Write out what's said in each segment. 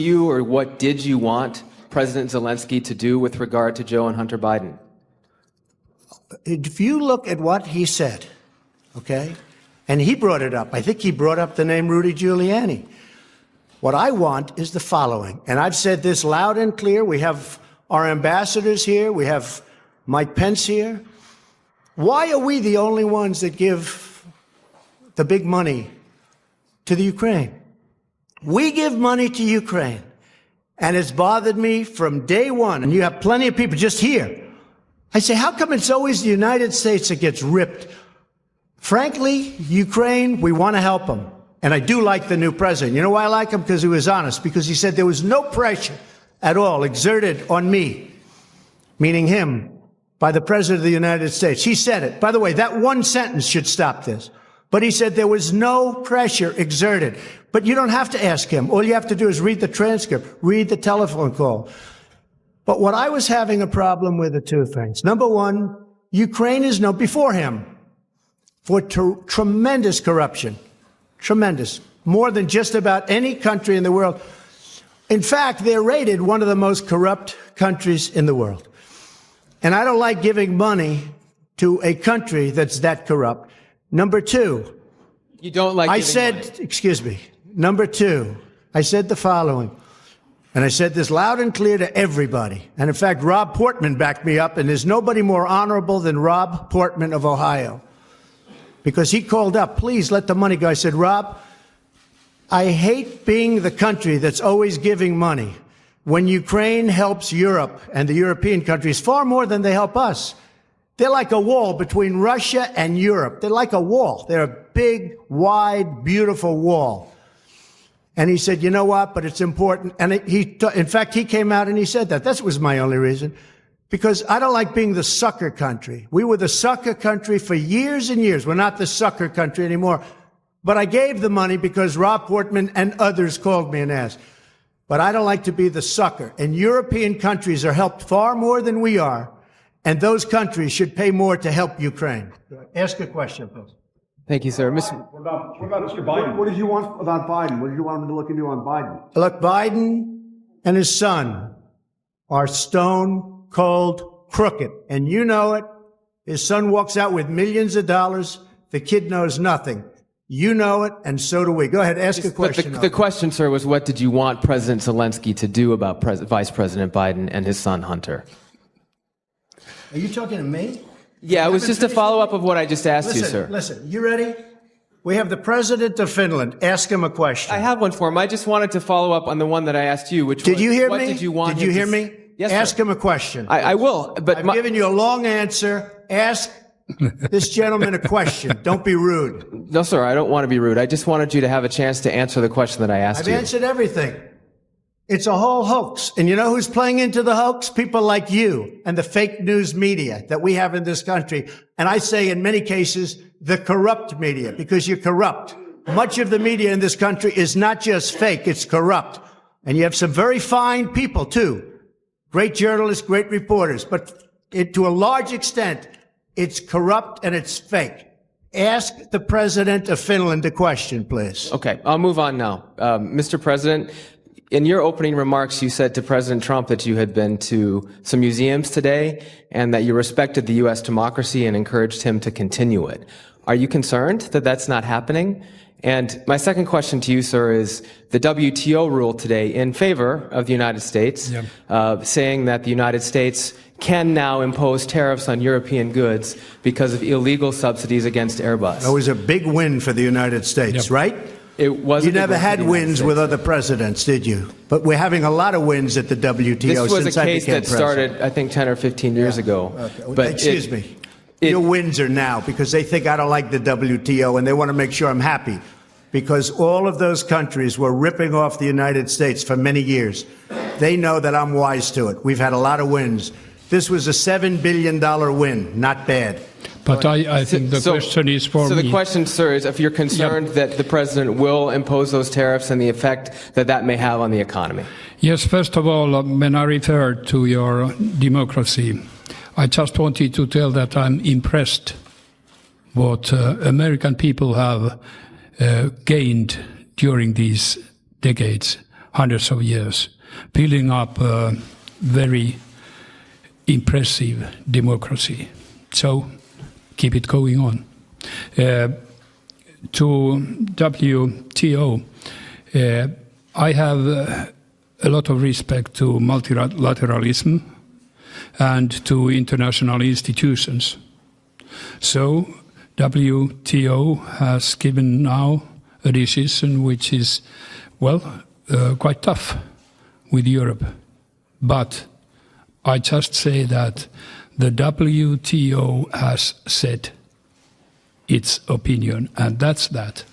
you, or what did you want President Zelensky to do with regard to Joe and Hunter Biden? If you look at what he said, okay, and he brought it up. I think he brought up the name Rudy Giuliani. What I want is the following, and I've said this loud and clear. We have our ambassadors here. We have Mike Pence here. Why are we the only ones that give the big money to the Ukraine? We give money to Ukraine, and it's bothered me from day one, and you have plenty of people just here. I say, how come it's always the United States that gets ripped? Frankly, Ukraine, we want to help them. And I do like the new president. You know why I like him? Because he was honest. Because he said there was no pressure at all exerted on me, meaning him, by the president of the United States. He said it. By the way, that one sentence should stop this. But he said there was no pressure exerted. But you don't have to ask him. All you have to do is read the transcript, read the telephone call. But what I was having a problem with are two things. Number one, Ukraine is known before him for tremendous corruption. Tremendous. More than just about any country in the world. In fact, they're rated one of the most corrupt countries in the world. And I don't like giving money to a country that's that corrupt. Number two. You don't like giving money. Excuse me. Number two, I said the following. And I said this loud and clear to everybody. And in fact, Rob Portman backed me up, and there's nobody more honorable than Rob Portman of Ohio. Because he called up, please let the money go. I said, Rob, I hate being the country that's always giving money when Ukraine helps Europe and the European countries far more than they help us. They're like a wall between Russia and Europe. They're like a wall. They're a big, wide, beautiful wall. And he said, you know what, but it's important. And in fact, he came out and he said that. That was my only reason. Because I don't like being the sucker country. We were the sucker country for years and years. We're not the sucker country anymore. But I gave the money because Rob Portman and others called me and asked. But I don't like to be the sucker. And European countries are helped far more than we are. And those countries should pay more to help Ukraine. Ask a question, please. Thank you, sir. What about Mr. Biden? What did you want about Biden? What did you want him to look into on Biden? Look, Biden and his son are stone cold crooked. And you know it. His son walks out with millions of dollars. The kid knows nothing. You know it, and so do we. Go ahead, ask a question. But the question, sir, was what did you want President Zelensky to do about Vice President Biden and his son Hunter? Are you talking to me? Yeah, it was just a follow-up of what I just asked you, sir. Listen, you ready? We have the president of Finland. Ask him a question. I have one for him. I just wanted to follow up on the one that I asked you, which was, did you hear what me? did you want Did you him hear to me? Yes, ask sir. him a question. I will, but I've given you a long answer. Ask this gentleman a question. Don't be rude. No, sir, I don't want to be rude. I just wanted you to have a chance to answer the question that I asked you. I've answered everything. It's a whole hoax. And you know who's playing into the hoax? People like you and the fake news media that we have in this country. And I say in many cases, the corrupt media, because you're corrupt. Much of the media in this country is not just fake, it's corrupt. And you have some very fine people too. Great journalists, great reporters. But to a large extent, it's corrupt and it's fake. Ask the president of Finland a question, please. Okay, I'll move on now. Mr. President, in your opening remarks, you said to President Trump that you had been to some museums today and that you respected the U.S. democracy and encouraged him to continue it. Are you concerned that that's not happening? And my second question to you, sir, is the WTO ruled today in favor of the United States, saying that the United States can now impose tariffs on European goods because of illegal subsidies against Airbus. That was a big win for the United States, right? It was. You never had wins with other presidents, did you? But we're having a lot of wins at the WTO since I became president. This was a case that started, I think, 10 or 15 years ago. Okay. But excuse me. Your wins are now because they think I don't like the WTO and they want to make sure I'm happy. Because all of those countries were ripping off the United States for many years. They know that I'm wise to it. We've had a lot of wins. This was a $7 billion win. Not bad. But I think the question is for me. So the question, sir, is if you're concerned that the president will impose those tariffs and the effect that that may have on the economy. Yes, first of all, when I refer to your democracy, I just wanted to tell that I'm impressed what American people have gained during these decades. hundreds of years, building up a very impressive democracy. So keep it going on. To WTO, I have a lot of respect to multilateralism and to international institutions. So WTO has given now a decision which is, well, quite tough with Europe. But I just say that the WTO has said its opinion, and that's that.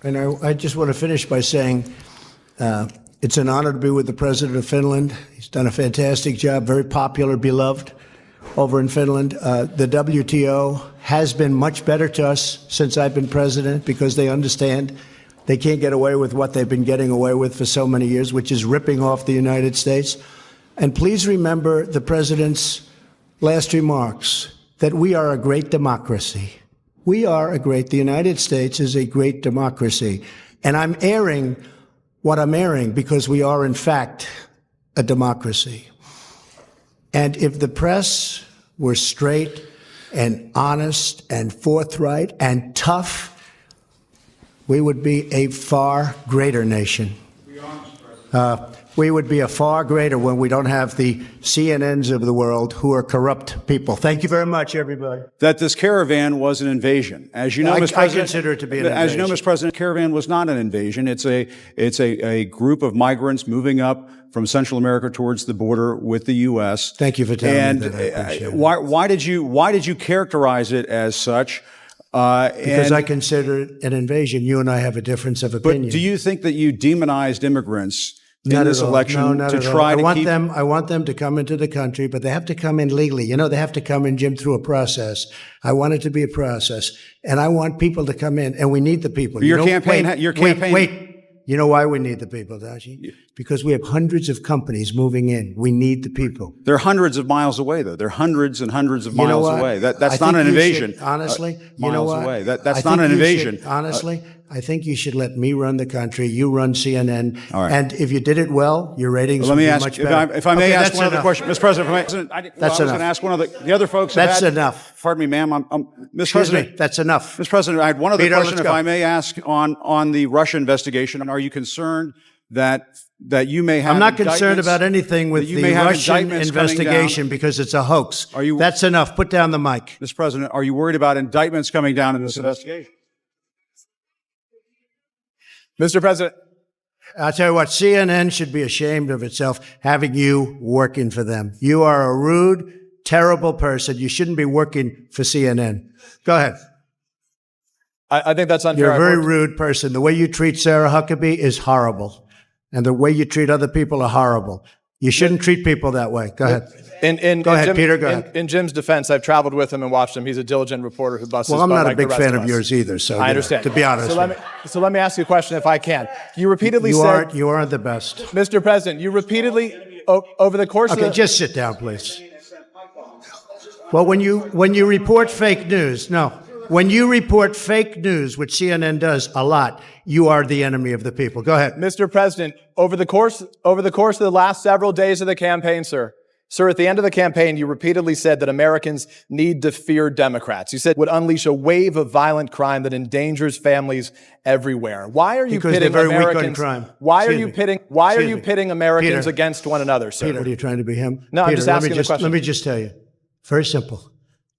And I just want to finish by saying it's an honor to be with the President of Finland. He's done a fantastic job, very popular, beloved over in Finland. The WTO has been much better to us since I've been president because they understand they can't get away with what they've been getting away with for so many years, which is ripping off the United States. And please remember the President's last remarks, that we are a great democracy. The United States is a great democracy. And I'm airing what I'm airing because we are, in fact, a democracy. And if the press were straight and honest and forthright and tough, we would be a far greater nation. We would be a far greater when we don't have the CNNs of the world who are corrupt people. Thank you very much, everybody. That this caravan was an invasion. As you know, Mr. President, I consider it to be an invasion. As you know, Mr. President, caravan was not an invasion. It's a group of migrants moving up from Central America towards the border with the U.S. Thank you for telling me that. I appreciate it. Why did you characterize it as such? Because I consider it an invasion. You and I have a difference of opinion. But do you think that you demonized immigrants in Not this at all. election No, not to at all. try to keep? I want them to come into the country, but they have to come in legally. You know, they have to come in, Jim, through a process. I want it to be a process, and I want people to come in, and we need the people. Your campaign. Wait. You know why we need the people, Daji? Because we have hundreds of companies moving in. We need the people. They're hundreds of miles away, though. They're hundreds and hundreds of miles away. That's not an invasion. Honestly, you know miles what? away. That's not an invasion. Honestly, I think you should let me run the country. You run CNN. All right. And if you did it well, your ratings would be much better. If I may ask one other question, Mr. President. I was going to ask one of the other folks. That's enough. Pardon me, ma'am. Mr. Excuse President. me. That's enough. Mr. President, I had one other Peter, question, let's if go. I may ask, on the Russia investigation. Are you concerned that you may have? I'm not concerned about anything with the Russian investigation because it's a hoax. That's enough. Put down the mic. Mr. President, are you worried about indictments coming down in this investigation? Mr. President. I'll tell you what, CNN should be ashamed of itself having you working for them. You are a rude, terrible person. You shouldn't be working for CNN. Go ahead. I think that's unfair. You're a very rude person. The way you treat Sarah Huckabee is horrible. And the way you treat other people are horrible. You shouldn't treat people that way. Go ahead. Go ahead, Peter. Go ahead. In Jim's defense, I've traveled with him and watched him. He's a diligent reporter who busts his butt. Well, I'm not a like big the rest fan of of us. yours either. So I understand. To be honest, So let me ask you a question, if I can. You repeatedly said you aren't the best. Mr. President, you repeatedly over the course of Okay, just sit down, please. Well, when you report fake news, when you report fake news, which CNN does a lot, you are the enemy of the people. Go ahead. Mr. President, over the course of the last several days of the campaign, sir, at the end of the campaign, you repeatedly said that Americans need to fear Democrats. You said it would unleash a wave of violent crime that endangers families everywhere. Why are you Because pitting they're very weak on Americans? crime. Why are Excuse you me. pitting Americans Peter. against one another, sir? Peter, what are you trying to be him? No, I'm Peter, just asking the question. Let me just tell you. Very simple.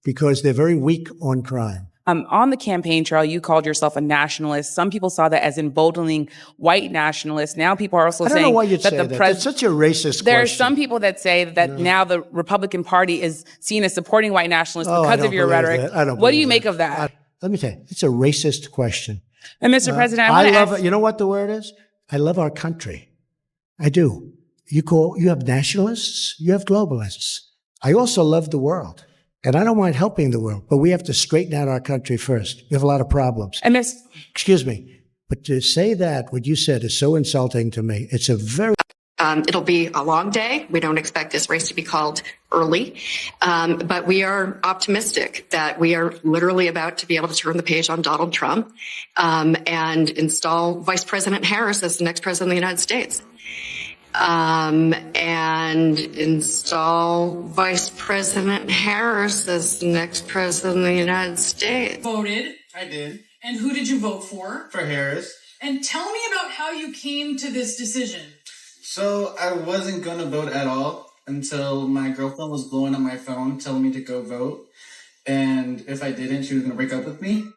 Because they're very weak on crime. On the campaign trail, you called yourself a nationalist. Some people saw that as emboldening white nationalists. Now people are also I don't know saying why you'd that say the that. president. That's such a racist There are question. some people that say that now the Republican Party is seen as supporting white nationalists I because don't of your believe rhetoric. that. I don't What do believe you make that. of that? Let me tell you, it's a racist question. And Mr. President, I want to ask. You know what the word is? I love our country. I do. You have nationalists, you have globalists. I also love the world. And I don't mind helping the world, but we have to straighten out our country first. We have a lot of problems. And Ms. Excuse me, but to say that, what you said is so insulting to me. It's a very It'll be a long day. We don't expect this race to be called early, but we are optimistic that we are literally about to be able to turn the page on Donald Trump and install Vice President Harris as the next president of the United States. And install Vice President Harris as the next president of the United States. Voted. I did. And who did you vote for? For Harris. And tell me about how you came to this decision. So I wasn't going to vote at all until my girlfriend was blowing up my phone telling me to go vote. And if I didn't, she was going to break up with me.